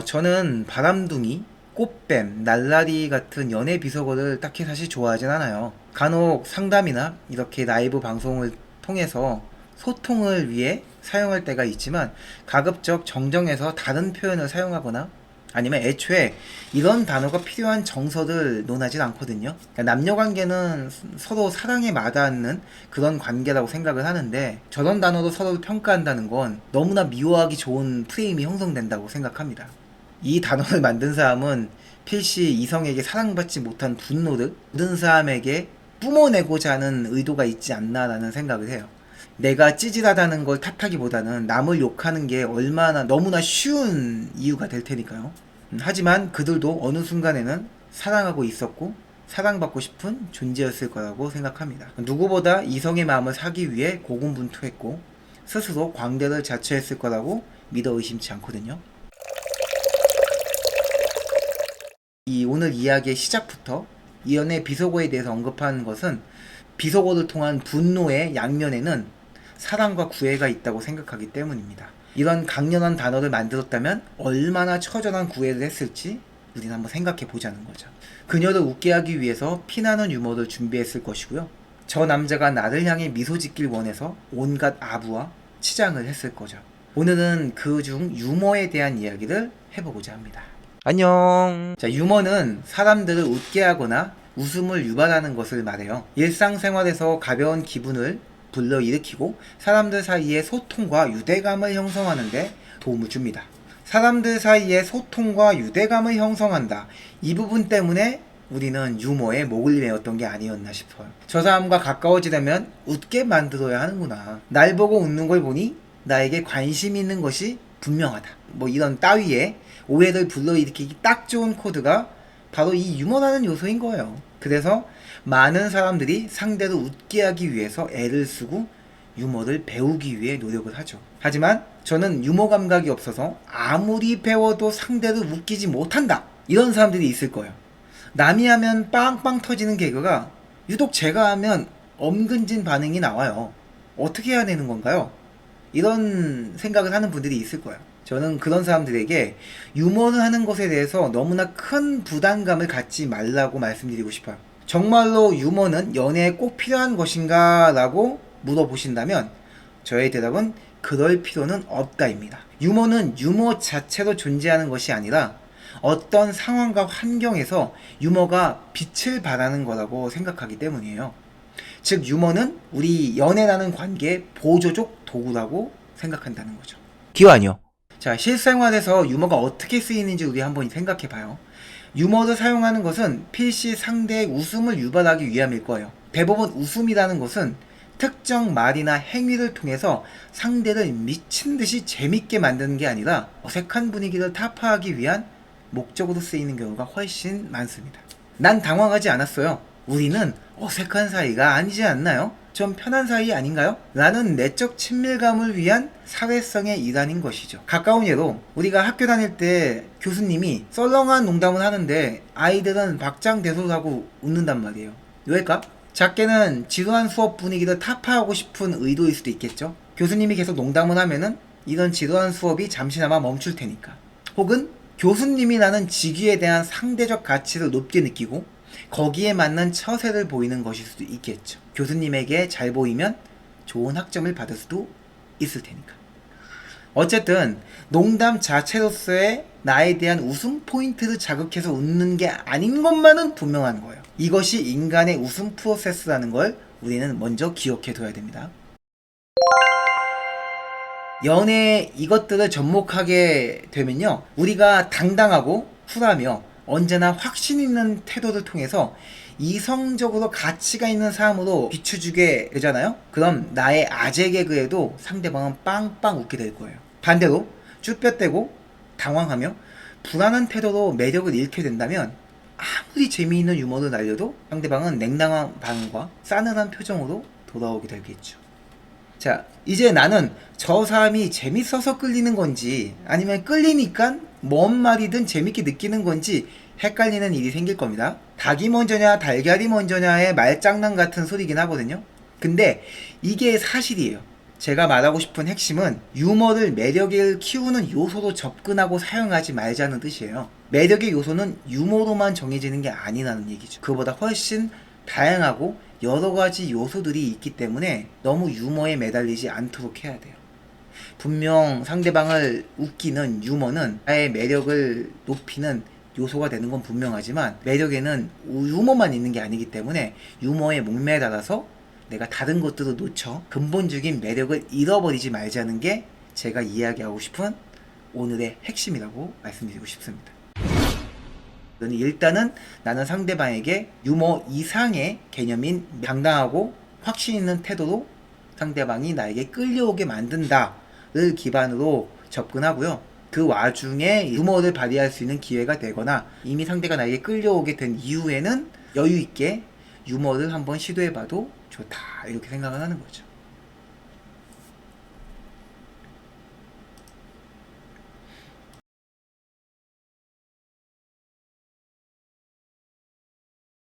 저는 바람둥이, 꽃뱀, 날라리 같은 연애 비속어를 딱히 사실 좋아하진 않아요. 간혹 상담이나 이렇게 라이브 방송을 통해서 소통을 위해 사용할 때가 있지만 가급적 정정해서 다른 표현을 사용하거나 아니면 애초에 이런 단어가 필요한 정서를 논하진 않거든요. 그러니까 남녀 관계는 서로 사랑에 마다하는 그런 관계라고 생각을 하는데 저런 단어로 서로를 평가한다는 건 너무나 미워하기 좋은 프레임이 형성된다고 생각합니다. 이 단어를 만든 사람은 필시 이성에게 사랑받지 못한 분노를 모든 사람에게 뿜어내고자 하는 의도가 있지 않나라는 생각을 해요. 내가 찌질하다는 걸 탓하기보다는 남을 욕하는 게 얼마나 너무나 쉬운 이유가 될 테니까요. 하지만 그들도 어느 순간에는 사랑하고 있었고 사랑받고 싶은 존재였을 거라고 생각합니다. 누구보다 이성의 마음을 사기 위해 고군분투했고 스스로 광대를 자처했을 거라고 믿어 의심치 않거든요. 이 오늘 이야기의 시작부터 이연의 비속어에 대해서 언급하는 것은 비속어를 통한 분노의 양면에는 사랑과 구애가 있다고 생각하기 때문입니다. 이런 강렬한 단어를 만들었다면 얼마나 처절한 구애를 했을지 우리는 한번 생각해 보자는 거죠. 그녀를 웃게 하기 위해서 피나는 유머를 준비했을 것이고요. 저 남자가 나를 향해 미소 짓길 원해서 온갖 아부와 치장을 했을 거죠. 오늘은 그중 유머에 대한 이야기를 해보고자 합니다. 안녕. 자, 유머는 사람들을 웃게 하거나 웃음을 유발하는 것을 말해요. 일상생활에서 가벼운 기분을 불러일으키고 사람들 사이의 소통과 유대감을 형성하는 데 도움을 줍니다. 사람들 사이의 소통과 유대감을 형성한다. 이 부분 때문에 우리는 유머에 목을 메었던 게 아니었나 싶어요. 저 사람과 가까워지려면 웃게 만들어야 하는구나. 날 보고 웃는 걸 보니 나에게 관심 있는 것이 분명하다. 뭐 이런 따위의 오해를 불러일으키기 딱 좋은 코드가 바로 이 유머라는 요소인 거예요. 그래서 많은 사람들이 상대를 웃게 하기 위해서 애를 쓰고 유머를 배우기 위해 노력을 하죠. 하지만 저는 유머 감각이 없어서 아무리 배워도 상대를 웃기지 못한다. 이런 사람들이 있을 거예요. 남이 하면 빵빵 터지는 개그가 유독 제가 하면 엄근진 반응이 나와요. 어떻게 해야 되는 건가요? 이런 생각을 하는 분들이 있을 거예요. 저는 그런 사람들에게 유머를 하는 것에 대해서 너무나 큰 부담감을 갖지 말라고 말씀드리고 싶어요. 정말로 유머는 연애에 꼭 필요한 것인가? 라고 물어보신다면 저의 대답은 그럴 필요는 없다입니다. 유머는 유머 자체로 존재하는 것이 아니라 어떤 상황과 환경에서 유머가 빛을 발하는 거라고 생각하기 때문이에요. 즉 유머는 우리 연애라는 관계의 보조적 도구라고 생각한다는 거죠. 기완이요. 자, 실생활에서 유머가 어떻게 쓰이는지 우리 한번 생각해 봐요. 유머를 사용하는 것은 필시 상대의 웃음을 유발하기 위함일 거예요. 대부분 웃음이라는 것은 특정 말이나 행위를 통해서 상대를 미친 듯이 재밌게 만드는 게 아니라 어색한 분위기를 타파하기 위한 목적으로 쓰이는 경우가 훨씬 많습니다. 난 당황하지 않았어요. 우리는 어색한 사이가 아니지 않나요? 좀 편한 사이 아닌가요? 라는 내적 친밀감을 위한 사회성의 일환인 것이죠. 가까운 예로 우리가 학교 다닐 때 교수님이 썰렁한 농담을 하는데 아이들은 박장대소하고 웃는단 말이에요. 왜일까? 작게는 지루한 수업 분위기를 타파하고 싶은 의도일 수도 있겠죠. 교수님이 계속 농담을 하면은 이런 지루한 수업이 잠시나마 멈출 테니까. 혹은 교수님이 나는 직위에 대한 상대적 가치를 높게 느끼고 거기에 맞는 처세를 보이는 것일 수도 있겠죠. 교수님에게 잘 보이면 좋은 학점을 받을 수도 있을 테니까. 어쨌든 농담 자체로서의 나에 대한 웃음 포인트를 자극해서 웃는 게 아닌 것만은 분명한 거예요. 이것이 인간의 웃음 프로세스라는 걸 우리는 먼저 기억해 둬야 됩니다. 연애 이것들을 접목하게 되면요, 우리가 당당하고 쿨하며 언제나 확신 있는 태도를 통해서 이성적으로 가치가 있는 사람으로 비추주게 되잖아요. 그럼 나의 아재 개그에도 상대방은 빵빵 웃게 될 거예요. 반대로 쭈뼛대고 당황하며 불안한 태도로 매력을 잃게 된다면 아무리 재미있는 유머를 날려도 상대방은 냉랭한 반응과 싸늘한 표정으로 돌아오게 되겠죠. 자, 이제 나는 저 사람이 재밌어서 끌리는 건지 아니면 끌리니까 뭔 말이든 재밌게 느끼는 건지 헷갈리는 일이 생길 겁니다. 닭이 먼저냐 달걀이 먼저냐의 말장난 같은 소리긴 하거든요. 근데 이게 사실이에요. 제가 말하고 싶은 핵심은 유머를 매력을 키우는 요소로 접근하고 사용하지 말자는 뜻이에요. 매력의 요소는 유머로만 정해지는 게 아니라는 얘기죠. 그보다 훨씬 다양하고 여러 가지 요소들이 있기 때문에 너무 유머에 매달리지 않도록 해야 돼요. 분명 상대방을 웃기는 유머는 나의 매력을 높이는 요소가 되는 건 분명하지만 매력에는 유머만 있는 게 아니기 때문에 유머에 목매달아서 내가 다른 것들을 놓쳐 근본적인 매력을 잃어버리지 말자는 게 제가 이야기하고 싶은 오늘의 핵심이라고 말씀드리고 싶습니다. 일단은 나는 상대방에게 유머 이상의 개념인 당당하고 확신 있는 태도로 상대방이 나에게 끌려오게 만든다를 기반으로 접근하고요. 그 와중에 유머를 발휘할 수 있는 기회가 되거나 이미 상대가 나에게 끌려오게 된 이후에는 여유 있게 유머를 한번 시도해봐도 좋다, 이렇게 생각을 하는 거죠.